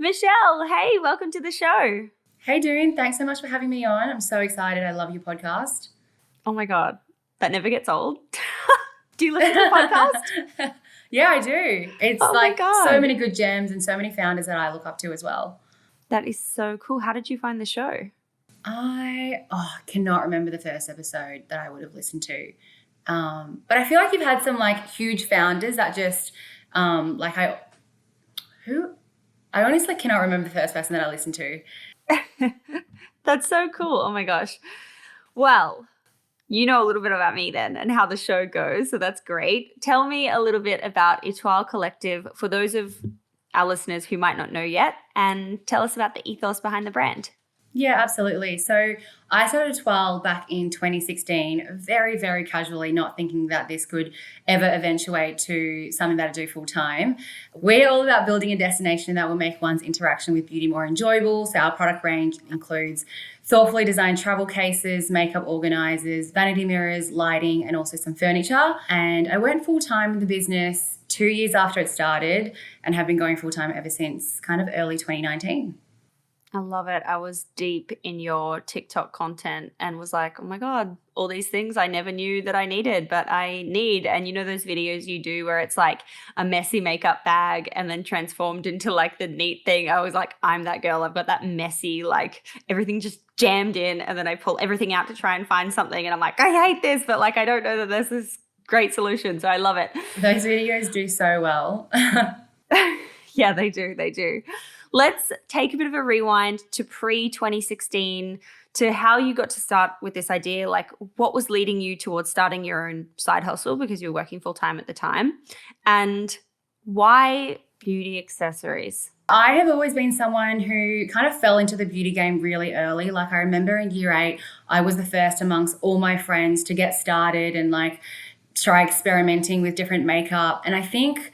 Michelle, hey, welcome to the show. Hey, Doon, thanks so much for having me on. I'm so excited. I love your podcast. Oh my God, that never gets old. Do you listen to the podcast? Yeah, I do. It's Oh my like so God, many good gems and so many founders that I look up to as well. that is so cool. How did you find the show? I cannot remember the first episode that I would have listened to. But I feel like you've had some like huge founders that just like who I honestly cannot remember the first person that I listened to. That's so cool. Oh my gosh. Well, you know a little bit about me then and how the show goes, so that's great. Tell me a little bit about Etoile Collective for those of our listeners who might not know yet, and tell us about the ethos behind the brand. Yeah, absolutely. So I started Etoile back in 2016, very, very casually, not thinking that this could ever eventuate to something that I do full time. We're all about building a destination that will make one's interaction with beauty more enjoyable. So our product range includes thoughtfully designed travel cases, makeup organizers, vanity mirrors, lighting, and also some furniture. And I went full time in the business 2 years after it started and have been going full time ever since kind of early 2019. I love it. I was deep in your TikTok content and was like, oh my God, all these things I never knew that I needed, but I need. And you know, those videos you do where it's like a messy makeup bag and then transformed into like the neat thing. I was like, I'm that girl. I've got that messy, like everything just jammed in. And then I pull everything out to try and find something. And I'm like, I hate this, but like, I don't know that this is great solution. So I love it. Those videos do so well. Yeah, they do. They do. Let's take a bit of a rewind to pre 2016 to how you got to start with this idea. Like, what was leading you towards starting your own side hustle because you were working full time at the time? And why beauty accessories? I have always been someone who kind of fell into the beauty game really early. Like, I remember in year 8, I was the first amongst all my friends to get started and like try experimenting with different makeup. And I think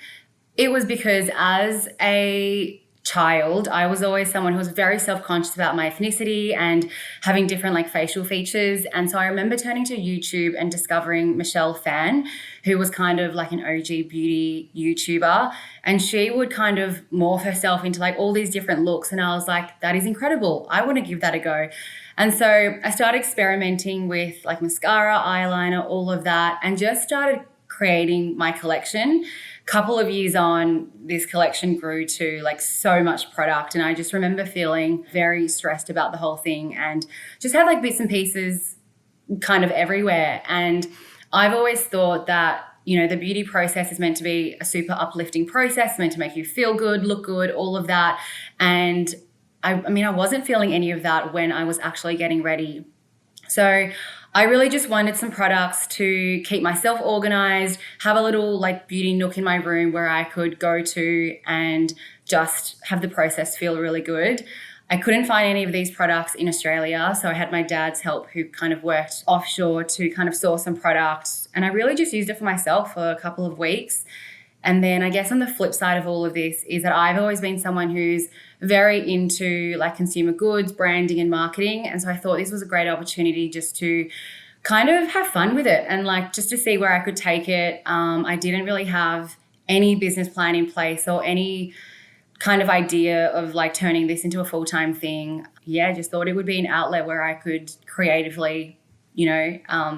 it was because as a child, I was always someone who was very self-conscious about my ethnicity and having different like facial features. And so I remember turning to YouTube and discovering Michelle Fan, who was kind of like an OG beauty YouTuber. And she would kind of morph herself into like all these different looks. And I was like, that is incredible. I want to give that a go. And so I started experimenting with like mascara, eyeliner, all of that, and just started creating my collection. Couple of years on, this collection grew to like so much product, and I just remember feeling very stressed about the whole thing and just had like bits and pieces kind of everywhere. And I've always thought that, you know, the beauty process is meant to be a super uplifting process, meant to make you feel good, look good, all of that. And I mean, I wasn't feeling any of that when I was actually getting ready. So I really just wanted some products to keep myself organized, have a little like beauty nook in my room where I could go to and just have the process feel really good. I couldn't find any of these products in Australia, so I had my dad's help, who kind of worked offshore, to kind of source some products. And I really just used it for myself for a couple of weeks. And then I guess on the flip side of all of this is that I've always been someone who's very into like consumer goods, branding and marketing. And so I thought this was a great opportunity just to kind of have fun with it and like just to see where I could take it. I didn't really have any business plan in place or any kind of idea of like turning this into a full-time thing. Yeah, just thought it would be an outlet where I could creatively,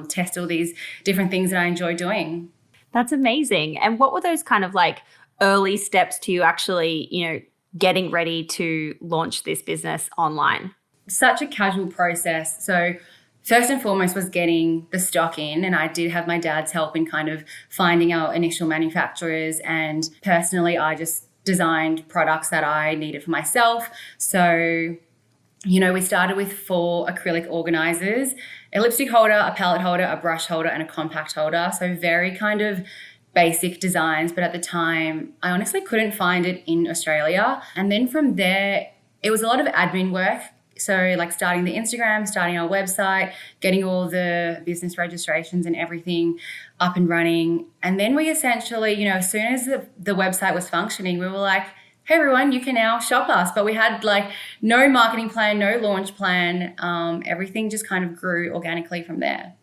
test all these different things that I enjoy doing. That's amazing. And what were those kind of like early steps to you actually, getting ready to launch this business online? Such a casual process. So first and foremost was getting the stock in, and I did have my dad's help in kind of finding our initial manufacturers, and personally I just designed products that I needed for myself. So, we started with 4 acrylic organizers, a lipstick holder, a palette holder, a brush holder, and a compact holder. So very kind of basic designs, but at the time I honestly couldn't find it in Australia. And then from there, it was a lot of admin work. So like starting the Instagram, starting our website, getting all the business registrations and everything up and running. And then we essentially, as soon as the website was functioning, we were like, hey everyone, you can now shop us. But we had like no marketing plan, no launch plan. Everything just kind of grew organically from there.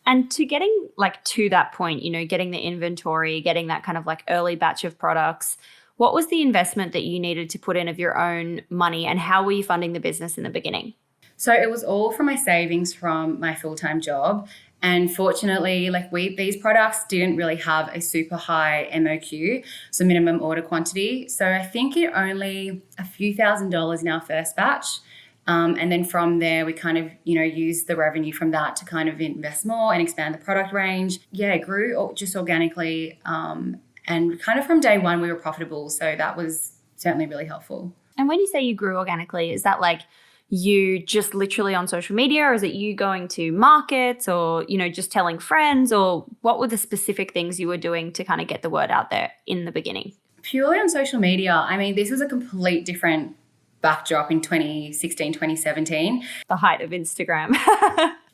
And to getting like to that point, getting the inventory, getting that kind of like early batch of products, What was the investment that you needed to put in of your own money, and how were you funding the business in the beginning? So it was all from my savings from my full-time job. And fortunately, like these products didn't really have a super high MOQ, so minimum order quantity. So I think it only a few $1,000s in our first batch. And then from there, we kind of, used the revenue from that to kind of invest more and expand the product range. Yeah, it grew just organically. And kind of from day one, we were profitable. So that was certainly really helpful. And when you say you grew organically, is that like you just literally on social media, or is it you going to markets, or, just telling friends, or what were the specific things you were doing to kind of get the word out there in the beginning? Purely on social media. I mean, this was a complete different backdrop in 2016, 2017. The height of Instagram.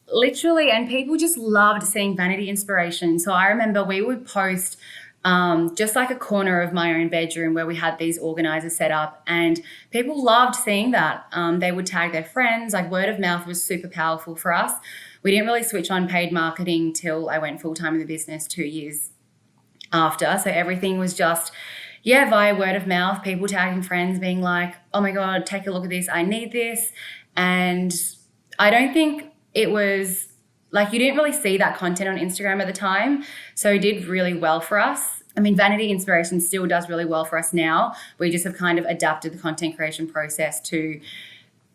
Literally, and people just loved seeing vanity inspiration. So I remember we would post just like a corner of my own bedroom where we had these organizers set up, and people loved seeing that. They would tag their friends. Like, word of mouth was super powerful for us. We didn't really switch on paid marketing till I went full-time in the business 2 years after. So everything was just, via word of mouth, people tagging friends, being like, oh my God, take a look at this. I need this. And I don't think it was like, you didn't really see that content on Instagram at the time. So it did really well for us. I mean, vanity inspiration still does really well for us now. We just have kind of adapted the content creation process to,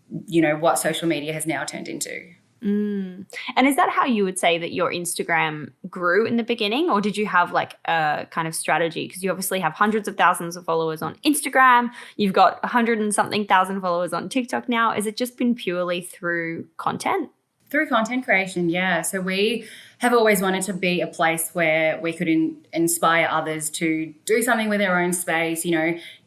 what social media has now turned into. And is that how you would say that your Instagram grew in the beginning, or did you have like a kind of strategy? Because you obviously have hundreds of thousands of followers on Instagram. You've got 100 and something thousand followers on TikTok now. Has it just been purely through content? Through content creation, yeah. So we have always wanted to be a place where we could inspire others to do something with their own space,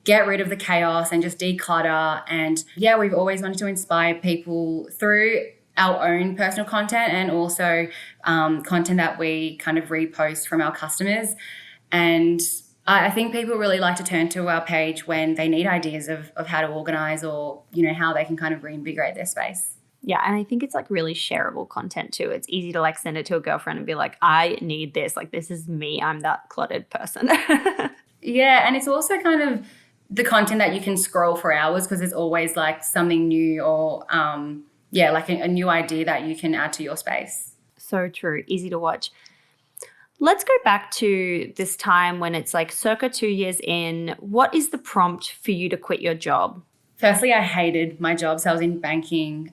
get rid of the chaos and just declutter. And yeah, we've always wanted to inspire people through our own personal content, and also content that we kind of repost from our customers. And I think people really like to turn to our page when they need ideas of how to organize, or, how they can kind of reinvigorate their space. Yeah, and I think it's like really shareable content too. It's easy to like send it to a girlfriend and be like, I need this. Like, this is me. I'm that cluttered person. Yeah, and it's also kind of the content that you can scroll for hours, because there's always like something new, or like a new idea that you can add to your space. So true. Easy to watch. Let's go back to this time when it's like circa 2 years in. What is the prompt for you to quit your job? Firstly, I hated my job. So I was in banking,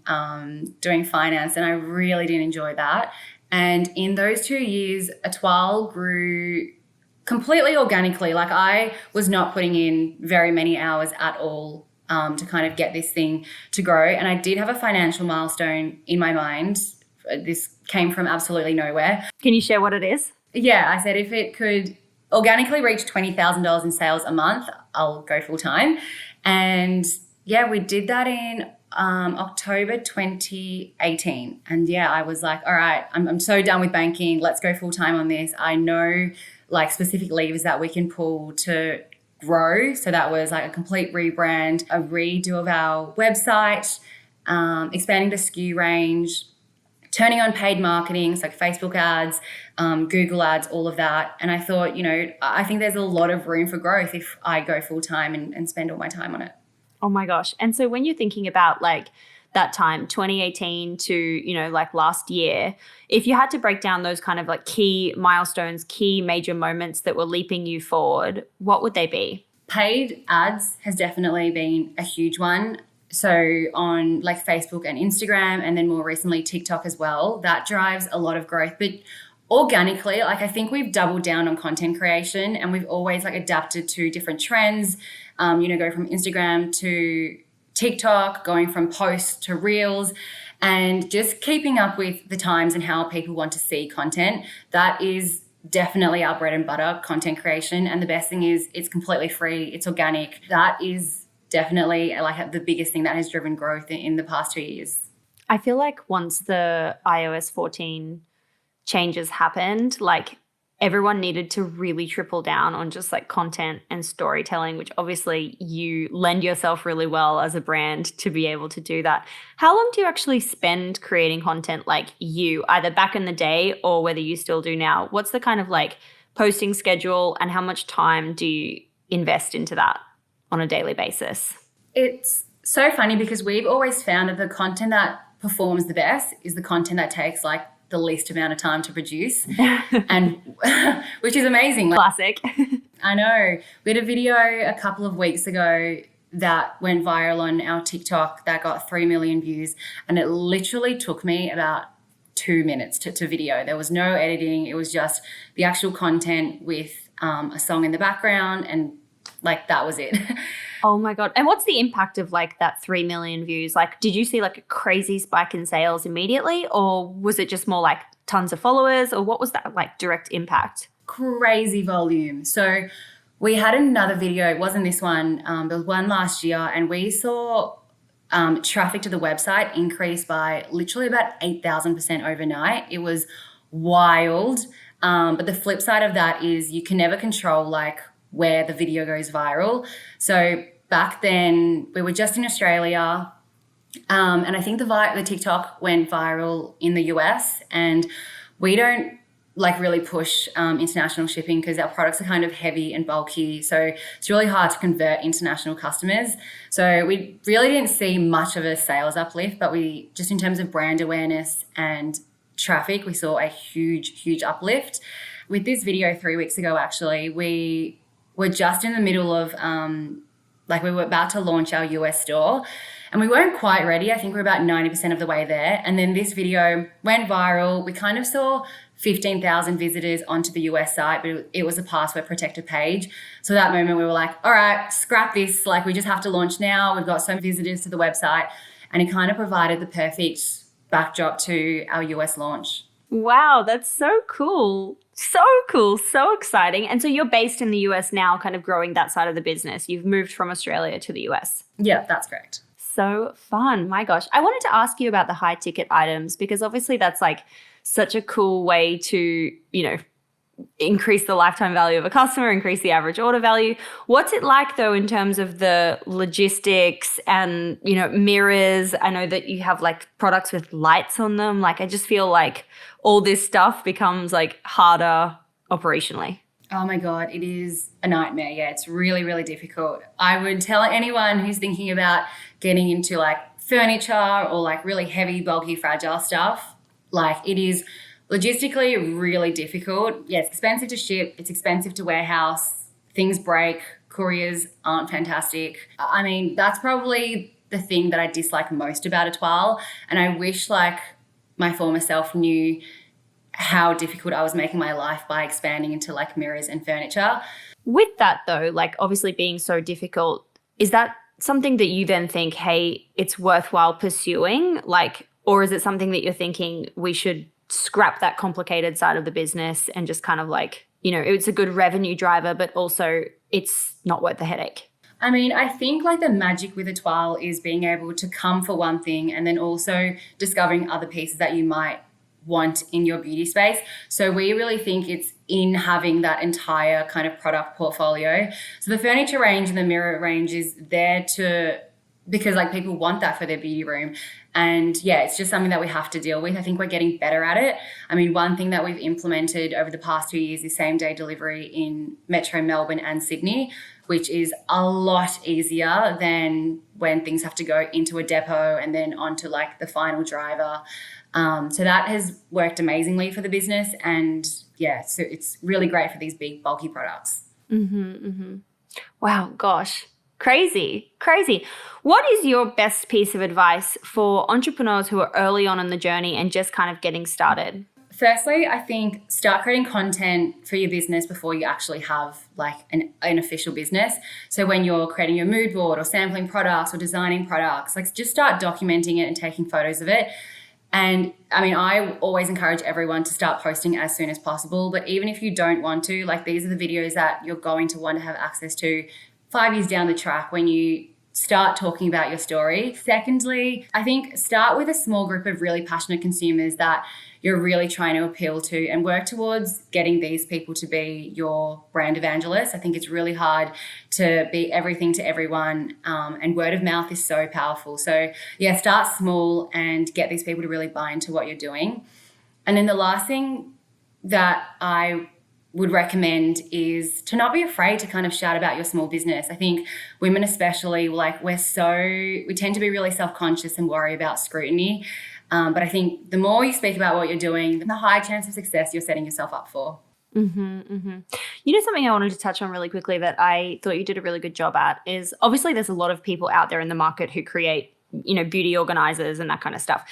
doing finance, and I really didn't enjoy that. And in those 2 years, Etoile grew completely organically. Like, I was not putting in very many hours at all to kind of get this thing to grow. And I did have a financial milestone in my mind. This came from absolutely nowhere. Can you share what it is? Yeah, I said if it could organically reach $20,000 in sales a month, I'll go full time. And yeah, we did that in October 2018. And yeah, I was like, all right, I'm so done with banking. Let's go full time on this. I know like specific levers that we can pull to grow. So that was like a complete rebrand, a redo of our website, expanding the SKU range, turning on paid marketing, so like Facebook ads, Google ads, all of that. And I thought, I think there's a lot of room for growth if I go full time and spend all my time on it. Oh my gosh. And so when you're thinking about like that time, 2018 to, like last year, if you had to break down those kind of like key milestones, key major moments that were leaping you forward, what would they be? Paid ads has definitely been a huge one. So on like Facebook and Instagram, and then more recently TikTok as well, that drives a lot of growth. But organically, like, I think we've doubled down on content creation, and we've always like adapted to different trends, go from Instagram to TikTok, going from posts to reels, and just keeping up with the times and how people want to see content. That is definitely our bread and butter, content creation. And the best thing is it's completely free. It's organic. That is definitely like the biggest thing that has driven growth in the past 2 years. I feel like once the iOS 14 changes happened, like everyone needed to really triple down on just like content and storytelling, which obviously you lend yourself really well as a brand to be able to do that. How long do you actually spend creating content, like you, either back in the day or whether you still do now? What's the kind of like posting schedule, and how much time do you invest into that on a daily basis? It's so funny because we've always found that the content that performs the best is the content that takes like the least amount of time to produce, and which is amazing. Classic. I know. We had a video a couple of weeks ago that went viral on our TikTok that got 3 million views, and it literally took me about 2 minutes to video. There was no editing. It was just the actual content with a song in the background, and like that was it. Oh my God. And what's the impact of like that 3 million views? Like, did you see like a crazy spike in sales immediately, or was it just more like tons of followers, or what was that like direct impact? Crazy volume. So we had another video. It wasn't this one. There was one last year, and we saw traffic to the website increase by literally about 8,000% overnight. It was wild. But the flip side of that is you can never control like where the video goes viral. So back then we were just in Australia, and I think the TikTok went viral in the US, and we don't like really push international shipping because our products are kind of heavy and bulky. So it's really hard to convert international customers. So we really didn't see much of a sales uplift, but we just in terms of brand awareness and traffic, we saw a huge uplift. With this video 3 weeks ago, actually, we were just in the middle of we were about to launch our US store, and we weren't quite ready. I think we're about 90% of the way there. And then this video went viral. We kind of saw 15,000 visitors onto the US site, but it was a password protected page. So that moment we were like, all right, scrap this. Like we just have to launch now. We've got so many visitors to the website. And it kind of provided the perfect backdrop to our US launch. Wow, that's so cool. So cool. So exciting. And so you're based in the US now, kind of growing that side of the business. You've moved from Australia to the US. Yeah, that's correct. So fun. My gosh. I wanted to ask you about the high ticket items, because obviously that's like such a cool way to, increase the lifetime value of a customer, increase the average order value. What's it like though in terms of the logistics and, mirrors? I know that you have like products with lights on them. Like I just feel like all this stuff becomes like harder operationally. Oh my God, it is a nightmare. Yeah, it's really difficult. I would tell anyone who's thinking about getting into like furniture or like really heavy, bulky, fragile stuff, like it is logistically really difficult. Yeah, it's expensive to ship. It's expensive to warehouse. Things break. Couriers aren't fantastic. I mean, that's probably the thing that I dislike most about Etoile. And I wish like my former self knew how difficult I was making my life by expanding into like mirrors and furniture. With that though, like obviously being so difficult, is that something that you then think, hey, it's worthwhile pursuing? Like, or is it something that you're thinking we should scrap that complicated side of the business and just kind of like, it's a good revenue driver, but also it's not worth the headache? I mean, I think like the magic with Etoile is being able to come for one thing and then also discovering other pieces that you might want in your beauty space. So we really think it's in having that entire kind of product portfolio. So the furniture range and the mirror range is there because like people want that for their beauty room. And yeah, it's just something that we have to deal with. I think we're getting better at it. I mean, one thing that we've implemented over the past 2 years is same day delivery in Metro Melbourne and Sydney, which is a lot easier than when things have to go into a depot and then onto like the final driver. So that has worked amazingly for the business. And yeah, so it's really great for these big bulky products. Wow, gosh. Crazy. What is your best piece of advice for entrepreneurs who are early on in the journey and just kind of getting started? Firstly, I think start creating content for your business before you actually have like an official business. So when you're creating your mood board or sampling products or designing products, like just start documenting it and taking photos of it. And I mean, I always encourage everyone to start posting as soon as possible. But even if you don't want to, like these are the videos that you're going to want to have access to 5 years down the track when you start talking about your story. Secondly, I think start with a small group of really passionate consumers that you're really trying to appeal to and work towards getting these people to be your brand evangelists. I think it's really hard to be everything to everyone, and word of mouth is so powerful. So yeah, start small and get these people to really buy into what you're doing. And then the last thing that I would recommend is to not be afraid to kind of shout about your small business. I think women especially, like we tend to be really self-conscious and worry about scrutiny. But I think the more you speak about what you're doing, the higher chance of success you're setting yourself up for. Mm-hmm, mm-hmm. You know, something I wanted to touch on really quickly that I thought you did a really good job at is obviously there's a lot of people out there in the market who create, you know, beauty organizers and that kind of stuff.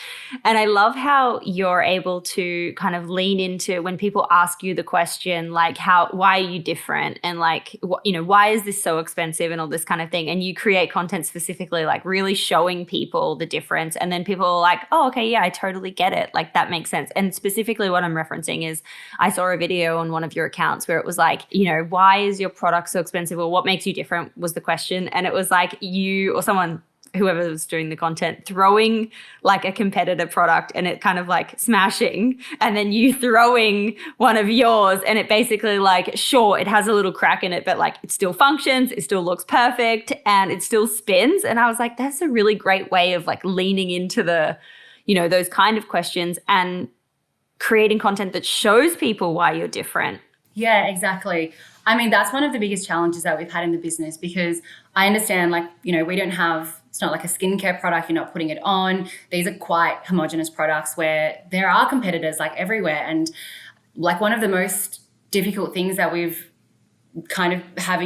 And I love how you're able to kind of lean into when people ask you the question, like, why are you different? And like, you know, why is this so expensive and all this kind of thing? And you create content specifically, like really showing people the difference. And then people are like, oh, okay, yeah, I totally get it. Like that makes sense. And specifically what I'm referencing is I saw a video on one of your accounts where it was like, you know, why is your product so expensive? Or what makes you different was the question. And it was like you or someone, whoever was doing the content, throwing like a competitor product and it kind of like smashing, and then you throwing one of yours and it basically like, sure, it has a little crack in it, but like it still functions, it still looks perfect, and it still spins. And I was like, that's a really great way of like leaning into the, you know, those kind of questions and creating content that shows people why you're different. Yeah, exactly. I mean, that's one of the biggest challenges that we've had in the business, because I understand, like, you know, it's not like a skincare product, you're not putting it on. These are quite homogenous products where there are competitors like everywhere. And like one of the most difficult things that we've kind of had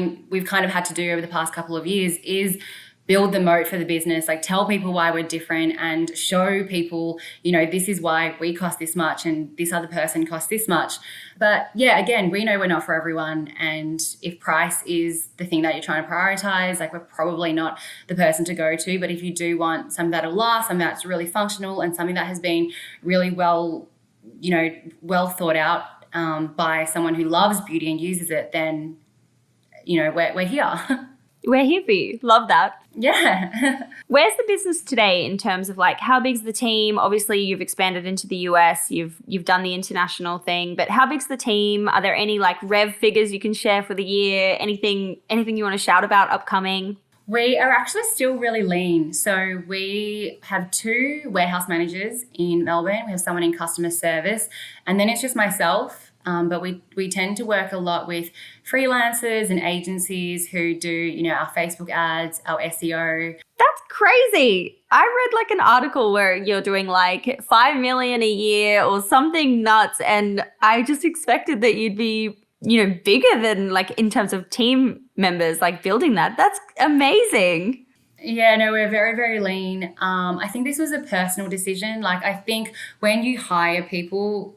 to do over the past couple of years is build the moat for the business, like tell people why we're different and show people, you know, this is why we cost this much and this other person costs this much. But yeah, again, we know we're not for everyone. And if price is the thing that you're trying to prioritize, like we're probably not the person to go to. But if you do want something that'll last, something that's really functional and something that has been really well thought out by someone who loves beauty and uses it, then, you know, we're here. We're here for you. Love that. Yeah. Where's the business today in terms of like how big's the team? Obviously, you've expanded into the US, you've done the international thing, but how big's the team? Are there any like rev figures you can share for the year? Anything you want to shout about upcoming? We are actually still really lean. So we have 2 warehouse managers in Melbourne. We have someone in customer service, and then it's just myself. But we tend to work a lot with freelancers and agencies who do, you know, our Facebook ads, our SEO. That's crazy. I read like an article where you're doing like 5 million a year or something nuts, and I just expected that you'd be, you know, bigger than like in terms of team members, like building that. That's amazing. Yeah, no, we're very, very lean. I think this was a personal decision. Like, I think when you hire people,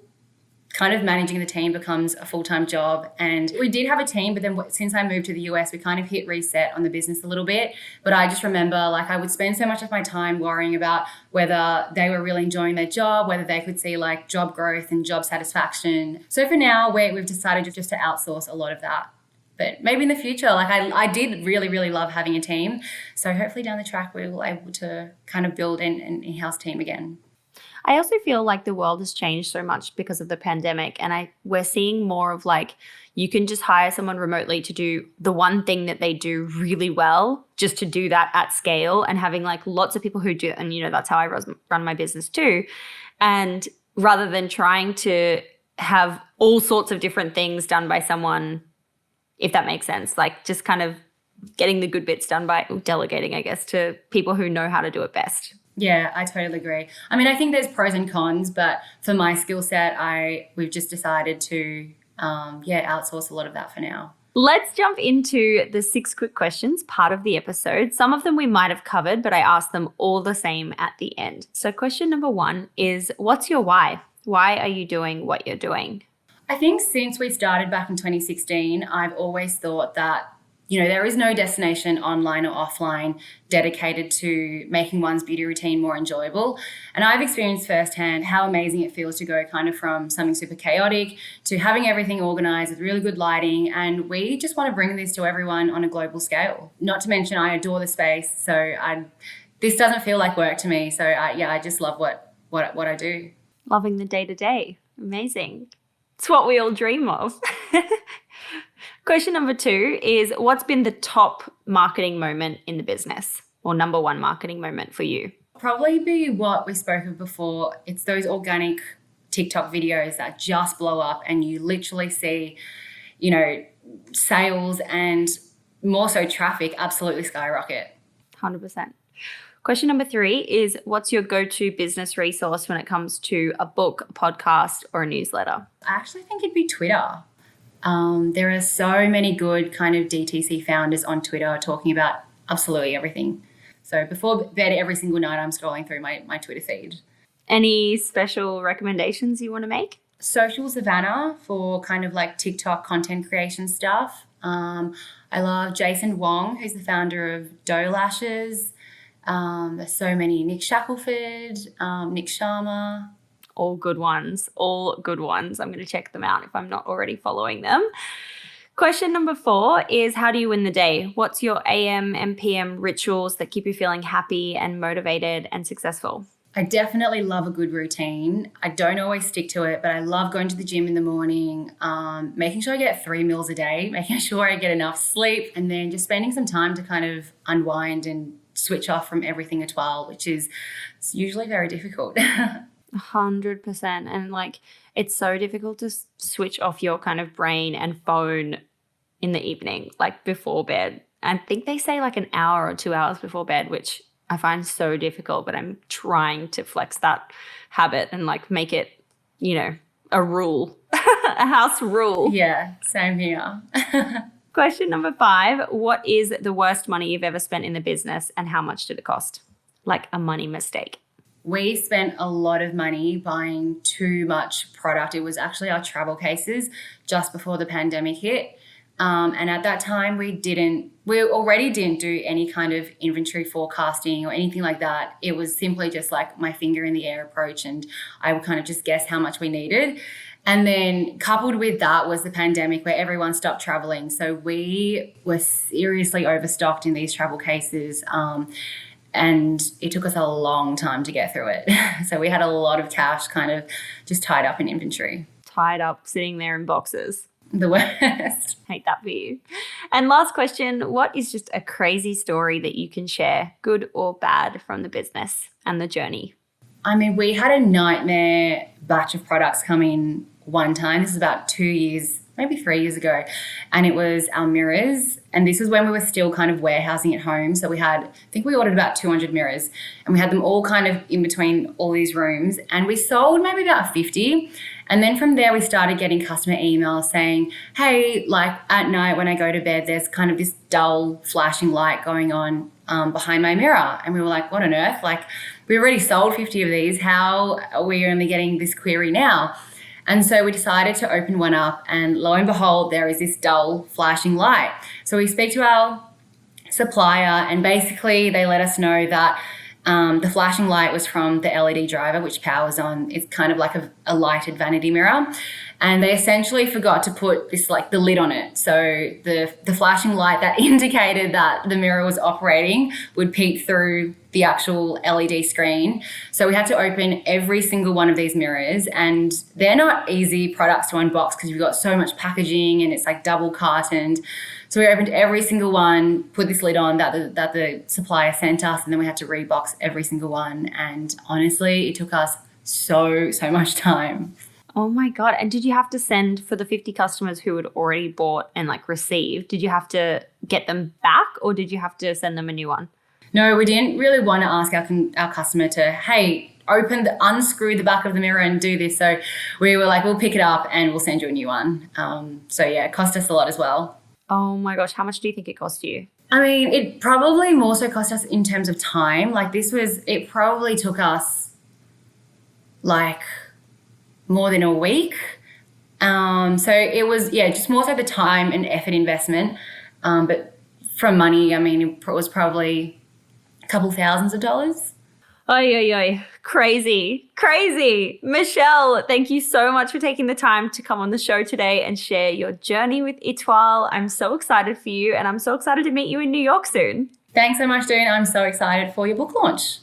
kind of managing the team becomes a full-time job. And we did have a team, but then since I moved to the US, we kind of hit reset on the business a little bit. But I just remember, like, I would spend so much of my time worrying about whether they were really enjoying their job, whether they could see like job growth and job satisfaction. So for now, we've decided just to outsource a lot of that. But maybe in the future, like I did really, really love having a team. So hopefully down the track, we will be able to kind of build an in-house team again. I also feel like the world has changed so much because of the pandemic, and we're seeing more of like you can just hire someone remotely to do the one thing that they do really well, just to do that at scale, and having like lots of people who do it. And, you know, that's how I run my business too. And rather than trying to have all sorts of different things done by someone, if that makes sense, like just kind of getting the good bits done by delegating, I guess, to people who know how to do it best. Yeah, I totally agree. I mean, I think there's pros and cons, but for my skill set, we've just decided to, outsource a lot of that for now. Let's jump into the 6 quick questions, part of the episode. Some of them we might have covered, but I asked them all the same at the end. So question number 1 is, what's your why? Why are you doing what you're doing? I think since we started back in 2016, I've always thought that, you know, there is no destination online or offline dedicated to making one's beauty routine more enjoyable. And I've experienced firsthand how amazing it feels to go kind of from something super chaotic to having everything organized with really good lighting. And we just want to bring this to everyone on a global scale. Not to mention, I adore the space. So this doesn't feel like work to me. So I just love what I do. Loving the day-to-day. Amazing. It's what we all dream of. Question number 2 is, what's been the top marketing moment in the business, or number 1 marketing moment for you? Probably be what we spoke of before. It's those organic TikTok videos that just blow up, and you literally see, sales and more so traffic absolutely skyrocket. 100%. Question number 3 is, what's your go-to business resource when it comes to a book, a podcast, or a newsletter? I actually think it'd be Twitter. There are so many good kind of DTC founders on Twitter talking about absolutely everything. So before bed every single night, I'm scrolling through my Twitter feed. Any special recommendations you want to make? Social Savannah for kind of like TikTok content creation stuff. I love Jason Wong, who's the founder of Doe Lashes. There's so many. Nick Shackelford, Nick Sharma. All good ones. All good ones. I'm going to check them out if I'm not already following them. Question number 4 is, how do you win the day? What's your AMMPM rituals that keep you feeling happy and motivated and successful? I definitely love a good routine. I don't always stick to it, but I love going to the gym in the morning, making sure I get 3 meals a day, making sure I get enough sleep, and then just spending some time to kind of unwind and switch off from everything Etoile, which is usually very difficult. 100%. And like, it's so difficult to switch off your kind of brain and phone in the evening, like before bed. I think they say like an hour or 2 hours before bed, which I find so difficult, but I'm trying to flex that habit and like make it, a rule, a house rule. Yeah, same here. Question number 5, what is the worst money you've ever spent in the business and how much did it cost? Like a money mistake. We spent a lot of money buying too much product. It was actually our travel cases just before the pandemic hit. And at that time, we already didn't do any kind of inventory forecasting or anything like that. It was simply just like my finger in the air approach, and I would kind of just guess how much we needed. And then coupled with that was the pandemic where everyone stopped traveling. So we were seriously overstocked in these travel cases. And it took us a long time to get through it. So we had a lot of cash kind of just tied up in inventory. Tied up, sitting there in boxes. The worst. Hate that for you. And last question, what is just a crazy story that you can share, good or bad, from the business and the journey? I mean, we had a nightmare batch of products come in one time. This is about 2 years, maybe 3 years ago. And it was our mirrors. And this is when we were still kind of warehousing at home. So I think we ordered about 200 mirrors, and we had them all kind of in between all these rooms. And we sold maybe about 50. And then from there, we started getting customer emails saying, hey, like at night when I go to bed, there's kind of this dull flashing light going on behind my mirror. And we were like, what on earth? Like, we already sold 50 of these. How are we only getting this query now? And so we decided to open one up, and lo and behold, there is this dull flashing light. So we speak to our supplier, and basically they let us know that the flashing light was from the LED driver, which powers on. It's kind of like a lighted vanity mirror. And they essentially forgot to put this, like the lid on it. So the flashing light that indicated that the mirror was operating would peek through the actual LED screen. So we had to open every single one of these mirrors, and they're not easy products to unbox because you've got so much packaging and it's like double cartoned. So we opened every single one, put this lid on that the supplier sent us, and then we had to rebox every single one. And honestly, it took us so much time. Oh my God. And did you have to send, for the 50 customers who had already bought and like received, did you have to get them back, or did you have to send them a new one? No, we didn't really want to ask our customer to, hey, unscrew the back of the mirror and do this. So we were like, we'll pick it up and we'll send you a new one. So yeah, it cost us a lot as well. Oh my gosh. How much do you think it cost you? I mean, it probably more so cost us in terms of time. Like it probably took us like more than a week. So it was, just more so the time and effort investment. But from money, I mean, it was probably a couple thousands of dollars. Oy. Crazy. Michelle, thank you so much for taking the time to come on the show today and share your journey with Etoile. I'm so excited for you, and I'm so excited to meet you in New York soon. Thanks so much, Doone. I'm so excited for your book launch.